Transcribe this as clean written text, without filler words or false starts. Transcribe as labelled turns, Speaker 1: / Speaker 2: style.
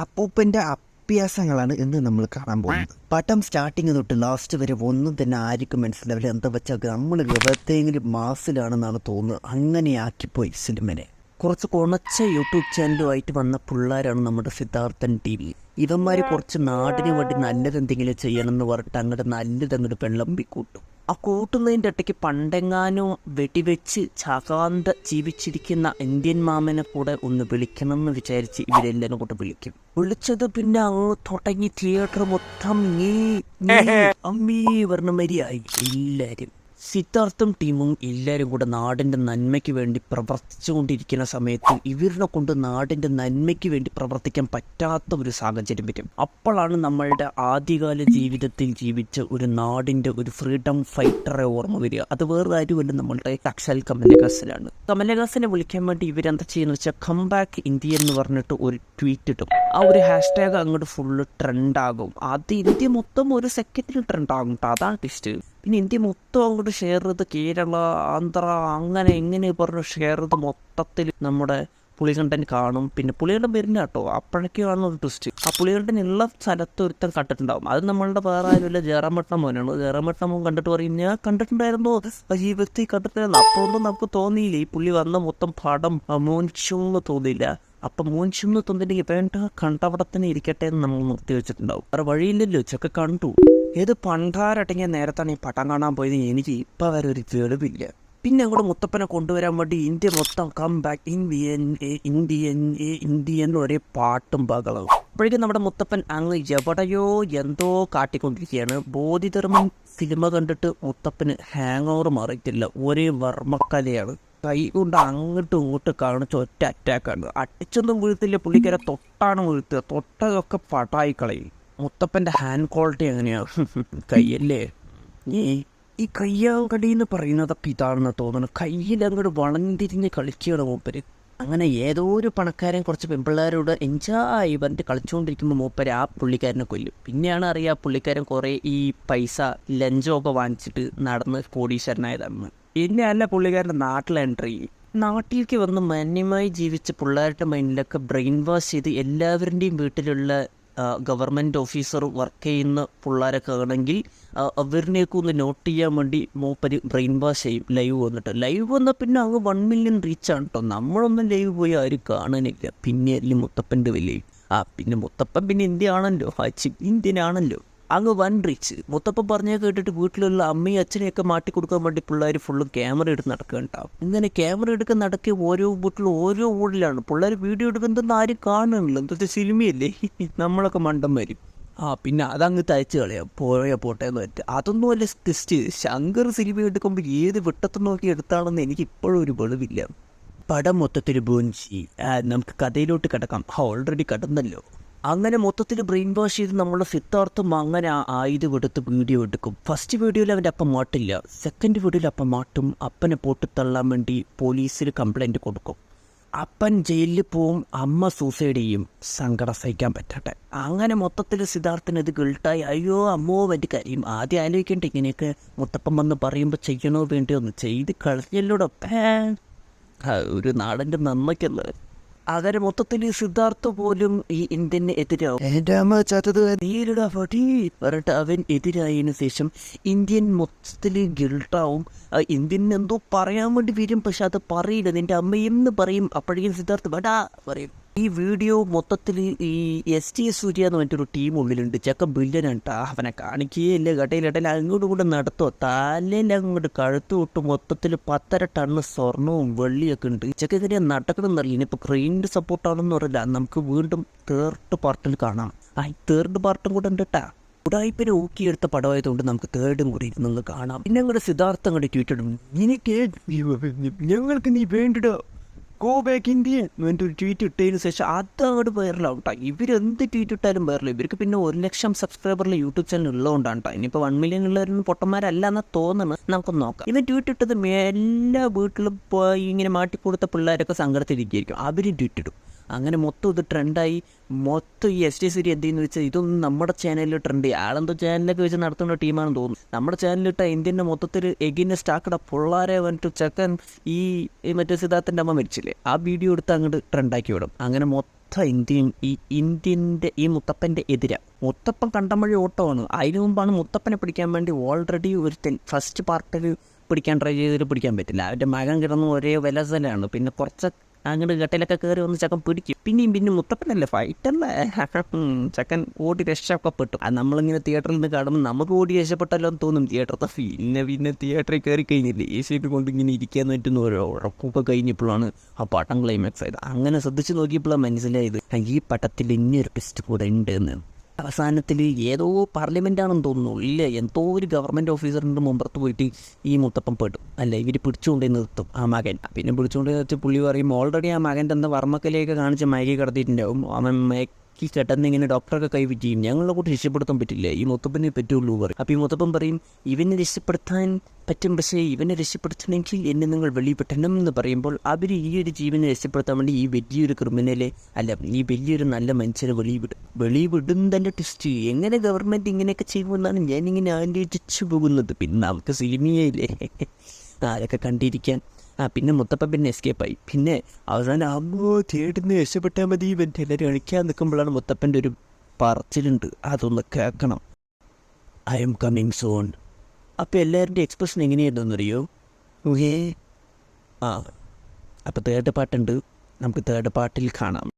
Speaker 1: അപ്പൂപ്പൻ്റെ അഭ്യാസങ്ങളാണ് ഇന്ന് നമ്മൾ കാണാൻ പോകുന്നത്. പടം സ്റ്റാർട്ടിങ് തൊട്ട് ലാസ്റ്റ് വരെ ഒന്നും തന്നെ ആർക്കും മനസ്സിലാവില്ല. എന്താ വെച്ചാൽ നമ്മൾ എവിടെയെങ്കിലും മാസിലാണെന്നാണ് തോന്നുന്നത്. അങ്ങനെയാക്കിപ്പോയി സിനിമനെ. കുറച്ച് കുണച്ച യൂട്യൂബ് ചാനലുമായിട്ട് വന്ന പിള്ളേരാണ് നമ്മുടെ സിദ്ധാർത്ഥൻ ടി വി. ഇവന്മാർ കുറച്ച് നാടിന് വേണ്ടി നല്ലതെന്തെങ്കിലും ചെയ്യണമെന്ന് പറഞ്ഞിട്ട് നല്ലതങ്ങോട്ട് വെള്ളമ്പി കൂട്ടും. ആ കൂട്ടുന്നതിൻ്റെ ഇടയ്ക്ക് പണ്ടെങ്ങാനും വെടിവെച്ച് ചകാന്ത ജീവിച്ചിരിക്കുന്ന ഇന്ത്യൻ മാമനെ കൂടെ ഒന്ന് വിളിക്കണം എന്ന് വിചാരിച്ച് ഇവരെല്ലാവരും കൂടെ വിളിക്കും. വിളിച്ചത് പിന്നെ അങ്ങ് തുടങ്ങി തിയേറ്റർ മൊത്തം അമ്മീ വർണ്ണമരിയായി എല്ലാവരും. സിദ്ധാർത്ഥും ടീമും എല്ലാവരും കൂടെ നാടിൻ്റെ നന്മയ്ക്ക് വേണ്ടി പ്രവർത്തിച്ചുകൊണ്ടിരിക്കുന്ന സമയത്ത് ഇവരിനെ കൊണ്ട് നാടിൻ്റെ നന്മയ്ക്ക് വേണ്ടി പ്രവർത്തിക്കാൻ പറ്റാത്ത ഒരു സാഹചര്യം വരും. അപ്പോഴാണ് നമ്മളുടെ ആദ്യകാല ജീവിതത്തിൽ ജീവിച്ച ഒരു നാടിൻ്റെ ഒരു ഫ്രീഡം ഫൈറ്ററെ ഓർമ്മ വരിക. അത് വേറെ ആരുമല്ല, നമ്മളുടെ സാക്ഷാൽ കമലഹാസനാണ്. കമലഹാസനെ വിളിക്കാൻ വേണ്ടി ഇവരെന്താ ചെയ്യുന്നത് വെച്ചാൽ കം ബാക്ക് ഇന്ത്യ എന്ന് പറഞ്ഞിട്ട് ഒരു ട്വീറ്റ് ഇടും. ആ ഒരു ഹാഷ്ടാഗ് അങ്ങോട്ട് ഫുള്ള് ട്രെൻഡാകും. അത് ഇന്ത്യ മൊത്തം ഒരു സെക്കൻഡിൽ ട്രെൻഡാകും. അതാണ് ടെസ്റ്റ്. പിന്നെ ഇന്ത്യ മൊത്തം അങ്ങോട്ട് ഷെയർ ചെയ്ത് കേരള, ആന്ധ്ര, അങ്ങനെ എങ്ങനെ പറഞ്ഞു ഷെയർ ചെയ്ത് മൊത്തത്തിൽ നമ്മുടെ പുളികണ്ഠൻ കാണും. പിന്നെ പുളികണ്ഠൻ വരുന്ന കേട്ടോ, അപ്പോഴൊക്കെയാണ് ഒരു ട്വിസ്റ്റ്. ആ പുളികണ്ഠൻ ഉള്ള സ്ഥലത്ത് ഒരുത്തൻ കണ്ടിട്ടുണ്ടാവും. അത് നമ്മളുടെ വേറെ ആരുമില്ല, ജയറാമട്ടം മോനാണ്. ജയറാമട്ടം മോൻ കണ്ടിട്ട് പറയും, ഞാൻ കണ്ടിട്ടുണ്ടായിരുന്നോ, ജീവിതത്തിൽ കണ്ടിട്ടായിരുന്നു. അപ്പോഴൊന്നും നമുക്ക് തോന്നിയില്ല ഈ പുള്ളി വന്ന മൊത്തം പടം മോൻഷെന്ന് തോന്നിയില്ല. അപ്പം മോൻഷെന്ന് തോന്നിയില്ലെങ്കിൽ വേണ്ട, കണ്ടവിടത്തന്നെ ഇരിക്കട്ടെ എന്ന് നമ്മൾ നിർത്തി വെച്ചിട്ടുണ്ടാവും. വേറെ വഴിയില്ലല്ലോ, ചെക്ക കണ്ടു. ഏത് പണ്ടാരടങ്ങിയ നേരത്താണ് ഈ പടം കാണാൻ പോയത് എനിക്ക് ഇപ്പം വരെ ഒരു തെളിവില്ല. പിന്നെ അങ്ങോട്ട് മുത്തപ്പനെ കൊണ്ടുവരാൻ വേണ്ടി ഇന്ത്യ മൊത്തം കം ബാക്ക് ഇന്ത്യൻ ഒരേ പാട്ടും ബഹളവും. അപ്പോഴേക്കും നമ്മുടെ മുത്തപ്പൻ അങ്ങ് എവിടെയോ എന്തോ കാട്ടിക്കൊണ്ടിരിക്കുകയാണ്. ബോധിധർമ്മൻ സിനിമ കണ്ടിട്ട് മുത്തപ്പന് ഹാങ് ഓവർ മാറിയിട്ടില്ല, ഒരേ വർമ്മക്കലയാണ്. കൈ കൊണ്ട് അങ്ങോട്ടും ഇങ്ങോട്ടും കാണിച്ച ഒറ്റ അറ്റാക്കാണ്. അടിച്ചൊന്നും വീഴ്ത്തില്ല, പുള്ളിക്കാരെ തൊട്ടാണ് വീഴ്ത്തുക. തൊട്ടതൊക്കെ പടായി കളയും. മുത്തപ്പൻ്റെ ഹാൻഡ് ക്വാളിറ്റി എങ്ങനെയാണ്? കയ്യല്ലേ ഈ കയ്യാങ്കടി എന്ന് പറയുന്നത് അപ്പം ഇതാണെന്ന് തോന്നുന്നു. കയ്യിലങ്ങോട്ട് വളഞ്ഞിരിഞ്ഞ് കളിക്കുകയാണ് മൂപ്പര്. അങ്ങനെ ഏതോ ഒരു പണക്കാരൻ കുറച്ച് പെൺപിള്ളേരോട് എൻജോയ് പറഞ്ഞിട്ട് കളിച്ചുകൊണ്ടിരിക്കുമ്പോൾ മൂപ്പര് ആ പുള്ളിക്കാരനെ കൊല്ലും. പിന്നെയാണ് അറിയാം പുള്ളിക്കാരൻ കുറേ ഈ പൈസ ലഞ്ചമൊക്കെ വാങ്ങിച്ചിട്ട് നടന്ന് കോടീശ്വരനായതാണെന്ന്. പിന്നെ അല്ല പുള്ളിക്കാരൻ്റെ നാട്ടിൽ എൻട്രി. നാട്ടിലേക്ക് വന്ന് മാന്യമായി ജീവിച്ച പിള്ളേരുടെ മൈൻഡിലൊക്കെ ബ്രെയിൻ വാഷ് ചെയ്ത് എല്ലാവരുടെയും വീട്ടിലുള്ള ഗവൺമെൻറ് ഓഫീസർ വർക്ക് ചെയ്യുന്ന പിള്ളേരൊക്കെ ആണെങ്കിൽ അവരിനെയൊക്കെ ഒന്ന് നോട്ട് ചെയ്യാൻ വേണ്ടി മൂപ്പര് ബ്രെയിൻ വാഷ് ചെയ്യും. ലൈവ് വന്നാൽ പിന്നെ അങ്ങ് 1 മില്യൺ റീച്ചാണ് കേട്ടോ. നമ്മളൊന്നും ലൈവ് പോയി ആരും കാണാനില്ല. പിന്നെ അല്ലേ മുത്തപ്പൻ്റെ വലിയ പിന്നെ മുത്തപ്പൻ പിന്നെ ഇന്ത്യ ആണല്ലോ, ഇന്ത്യൻ ആണല്ലോ, അങ്ങ് 1 റീച്ച്. മുത്തപ്പൻ പറഞ്ഞാൽ കേട്ടിട്ട് വീട്ടിലുള്ള അമ്മയും അച്ഛനെയൊക്കെ മാറ്റി കൊടുക്കാൻ വേണ്ടി പിള്ളേർ ഫുള്ളും ക്യാമറ എടുത്ത് നടക്കുകയുണ്ടാവും. ഇങ്ങനെ ക്യാമറ എടുക്കാൻ നടക്കി ഓരോ വീട്ടിലും ഓരോ ഊടിലാണ് പിള്ളേർ വീഡിയോ എടുക്കുന്നതെന്ന് ആരും കാണുന്നില്ല. എന്താ സിനിമയല്ലേ, നമ്മളൊക്കെ മണ്ടം വരും. പിന്നെ അതങ്ങ് തയ്ച്ച് കളയാം, പോട്ടെ എന്ന് പറ്റുക. അതൊന്നും അല്ല ടെസ്റ്റ്. ശങ്കർ സിനിമ എടുക്കുമ്പോൾ ഏത് വിട്ടത്ത് നോക്കി എടുത്താണെന്ന് എനിക്ക് ഇപ്പോഴും ഒരു വെളിവില്ല. പടം മൊത്തത്തിൽ ബോൻസി. നമുക്ക് കഥയിലോട്ട് കിടക്കാം. ഓൾറെഡി കിടന്നല്ലോ. അങ്ങനെ മൊത്തത്തിൽ ബ്രെയിൻ വാഷ് ചെയ്ത് നമ്മളെ സിദ്ധാർത്ഥം അങ്ങനെ ആയുധം എടുത്ത് വീഡിയോ എടുക്കും. ഫസ്റ്റ് വീഡിയോയിൽ അവൻ്റെ അപ്പം മാട്ടില്ല, സെക്കൻഡ് വീഡിയോയിൽ അപ്പം മാട്ടും. അപ്പനെ പൊട്ടിത്തള്ളാൻ വേണ്ടി പോലീസിൽ കംപ്ലൈൻറ്റ് കൊടുക്കും. അപ്പൻ ജയിലിൽ പോവും, അമ്മ സൂസൈഡ് ചെയ്യും, സങ്കടം സഹിക്കാൻ പറ്റട്ടെ. അങ്ങനെ മൊത്തത്തിൽ സിദ്ധാർത്ഥന് ഇത് ഗിൽട്ടായി അയ്യോ അമ്മോ വേണ്ടി കാര്യം. ആദ്യം ആലോചിക്കേണ്ട ഇങ്ങനെയൊക്കെ മുത്തപ്പൻ വന്ന് പറയുമ്പോൾ ചെയ്യണോ വേണ്ടിയോ ഒന്ന് ചെയ്ത് കളഞ്ഞല്ലോടെ. ഒരു നാടൻ്റെ നന്മയ്ക്കല്ല. അങ്ങനെ മൊത്തത്തിൽ സിദ്ധാർത്ഥ പോലും ഈ ഇന്ത്യന് എതിരാവും. പറഞ്ഞിട്ട് അവൻ എതിരായതിനു ശേഷം ഇന്ത്യൻ മൊത്തത്തിൽ ഗിൽട്ടാവും. ഇന്ത്യൻ എന്തോ പറയാൻ വേണ്ടി വരും, പക്ഷെ അത് പറയില്ല. നിന്റെ അമ്മയെന്ന് പറയും. അപ്പോഴേക്കും സിദ്ധാർത്ഥ വേടാ പറയും. ഈ വീഡിയോ മൊത്തത്തിൽ ഈ ST സൂര്യ എന്ന് പറഞ്ഞിട്ടൊരു ടീം ഉള്ളിലുണ്ട്. ചെക്ക ബില്യനാട്ടാ. അവനെ കാണിക്കുകയില്ല, കടയിലിടയിൽ അങ്ങോട്ടും കൂടെ നടത്തുമോ, തലയിൽ അങ്ങോട്ട് കഴുത്തു വിട്ട് മൊത്തത്തിൽ 10.5 ടണ്ണ് സ്വർണവും വെള്ളിയൊക്കെ ഉണ്ട്. ചെക്ക എങ്ങനെയാണ് നടക്കണമെന്നറിയില്ല. ഇനിയിപ്പോൾ ക്രെയിനിൻ്റെ സപ്പോർട്ടാണെന്ന് പറയില്ല. നമുക്ക് വീണ്ടും 3rd പാർട്ടിൽ കാണാം. ഈ 3rd പാർട്ടും കൂടെ ഉണ്ട് കേട്ടാ. ഉടായ്പിനെ ഊക്കിയെടുത്ത പടമായതുകൊണ്ട് നമുക്ക് 3rd കൂടി ഇരുന്ന് കാണാം. പിന്നെ അങ്ങോട്ട് സിദ്ധാർത്ഥം അങ്ങോട്ട് ട്വീറ്റിടും, ഞങ്ങൾക്ക് നീ വേണ്ടിടോ, ഗോ ബാക്ക് ഇന്ത്യ എന്നൊരു ട്വീറ്റ് ഇട്ടതിന് ശേഷം അത് അങ്ങോട്ട് വൈറലാവും കേട്ടോ. ഇവരെന്ത് ട്വീറ്റ് ഇട്ടാലും വൈറലാവും. ഇവർക്ക് പിന്നെ 1 ലക്ഷം സബ്സ്ക്രൈബറിൽ യൂട്യൂബ് ചാനൽ ഉള്ളതുകൊണ്ടാണ് കേട്ടോ. ഇനിയിപ്പോൾ 1 മില്യൺ ഉള്ളവരൊന്നും പൊട്ടന്മാരല്ല എന്ന് തോന്നുന്നത്. നമുക്ക് നോക്കാം. ഇവൻ ട്വീറ്റ് ഇട്ടത് എല്ലാ വീട്ടിലും പോയി ഇങ്ങനെ മാറ്റിക്കൊടുത്ത പിള്ളേരൊക്കെ സങ്കടത്തിരിക്കുകയായിരിക്കും. അവരും ട്വീറ്റ് ഇടും. അങ്ങനെ മൊത്തം ഇത് ട്രെൻഡായി. മൊത്തം ഈ ST സൂര്യ എന്തെന്ന് വെച്ചാൽ ഇതൊന്നും നമ്മുടെ ചാനലിൽ ട്രെൻഡ് ചെയ്യും. ആളെന്തോ ചാനലൊക്കെ വെച്ച് നടത്തുന്ന ടീമാണെന്ന് തോന്നുന്നു. നമ്മുടെ ചാനലിലിട്ട ഇന്ത്യൻ്റെ മൊത്തത്തിൽ എഗിനെസ്റ്റ് ആക്കട പിള്ളേരെ വന്നിട്ട് ചെക്കൻ ഈ മറ്റേ സിദ്ധാർത്ഥൻ്റെ അമ്മ മരിച്ചില്ലേ, ആ വീഡിയോ എടുത്ത് അങ്ങോട്ട് ട്രെൻഡാക്കി വിടും. അങ്ങനെ മൊത്തം ഇന്ത്യയും ഈ മുത്തപ്പൻ്റെ എതിരാ. മുത്തപ്പൻ കണ്ടമഴി ഓട്ടമാണ്. അതിനു മുമ്പാണ് മുത്തപ്പനെ പിടിക്കാൻ വേണ്ടി ഓൾറെഡി ഒരുത്തൻ ഫസ്റ്റ് പാർട്ടിൽ പിടിക്കാൻ ട്രൈ ചെയ്തിട്ട് പിടിക്കാൻ പറ്റില്ല. അവൻ്റെ മകൻ കിടന്ന് ഒരേ വിലസലാണ്. പിന്നെ കുറച്ച് അങ്ങോട്ട് ഗട്ടയിലൊക്കെ കയറി വന്ന് ചക്കൻ പിടിക്കും. പിന്നെയും മുത്തപ്പനല്ലേ ഫൈറ്റല്ലേ. ചക്കൻ ഓടി രക്ഷപ്പെട്ടു. അത് നമ്മളിങ്ങനെ തിയേറ്ററിൽ നിന്ന് കാണുമ്പോൾ നമുക്ക് ഓടി രക്ഷപ്പെട്ടല്ലോ എന്ന് തോന്നും തിയേറ്ററിൽ. പിന്നെ തിയേറ്ററിൽ കയറി കഴിഞ്ഞില്ലേ AC കൊണ്ട് ഇങ്ങനെ ഇരിക്കാൻ പറ്റുന്ന ഓരോ ഉറപ്പൊക്കെ കഴിഞ്ഞപ്പോഴാണ് ആ പടം ക്ലൈമാക്സ് ആയത്. അങ്ങനെ ശ്രദ്ധിച്ച് നോക്കിയപ്പോഴാണ് മനസ്സിലായത് ഈ പടത്തിൽ ഇനിയൊരു ട്വിസ്റ്റ് കൂടെ ഉണ്ട് എന്ന്. അവസാനത്തിൽ ഏതോ പാർലമെൻറ്റാണെന്ന് തോന്നുന്നു, ഇല്ല എന്തോ ഒരു ഗവൺമെൻറ് ഓഫീസറിൻ്റെ മുമ്പത്ത് പോയിട്ട് ഈ മുത്തപ്പൻ പെടും. അല്ല ഇവർ പിടിച്ചുകൊണ്ടേ നിർത്തും ആ മകൻ. പിന്നെ പിടിച്ചുകൊണ്ട് വെച്ച് പുള്ളി പറയും ഓൾറെഡി ആ മകൻ്റെ എന്താ വർമ്മക്കലയൊക്കെ കാണിച്ച് മയക്കി കിടത്തിയിട്ടുണ്ടാവും. അവൻ മയക്കി കിടന്ന് ഇങ്ങനെ ഡോക്ടറൊക്കെ കൈവിറ്റ് ചെയ്യും. ഞങ്ങളെ കൂട്ടി രക്ഷപ്പെടുത്താൻ പറ്റില്ല, ഈ മുത്തപ്പനെ പറ്റുള്ളൂ പറയും. അപ്പോൾ ഈ മുത്തപ്പൻ പറയും ഇവനെ രക്ഷപ്പെടുത്താൻ പറ്റും, പക്ഷേ ഇവനെ രക്ഷപ്പെടുത്തണമെങ്കിൽ എന്നെ നിങ്ങൾ വെളിപ്പെട്ടണം എന്ന് പറയുമ്പോൾ അവർ ഈ ഒരു ജീവനെ രക്ഷപ്പെടുത്താൻ വേണ്ടി ഈ വലിയൊരു ക്രിമിനലെ ഈ വലിയൊരു നല്ല മനുഷ്യനെ വെളിവിടും തന്നെ ട്വിസ്റ്റ്. എങ്ങനെ ഗവൺമെൻറ് ഇങ്ങനെയൊക്കെ ചെയ്യുമെന്നാണ് ഞാനിങ്ങനെ ആലോചിച്ചു പോകുന്നത്. പിന്നെ നമുക്ക് സിനിമയില്ലേ ആരൊക്കെ കണ്ടിരിക്കാൻ. പിന്നെ മുത്തപ്പൻ പിന്നെ എസ്കേപ്പായി. പിന്നെ അവസാനം തേടുന്ന രക്ഷപ്പെട്ടാൽ മതി ഇവൻ്റെ എല്ലാവരും കളിക്കാൻ നിൽക്കുമ്പോഴാണ് മുത്തപ്പൻ്റെ ഒരു പറച്ചിലുണ്ട്, അതൊന്ന് കേൾക്കണം. I am coming zone. അപ്പോൾ എല്ലാവരുടെയും എക്സ്പ്രഷൻ എങ്ങനെയായിരുന്നറിയോ? അപ്പോൾ തേർഡ് പാട്ടുണ്ട്, നമുക്ക് തേർഡ് പാർട്ടിൽ കാണാം.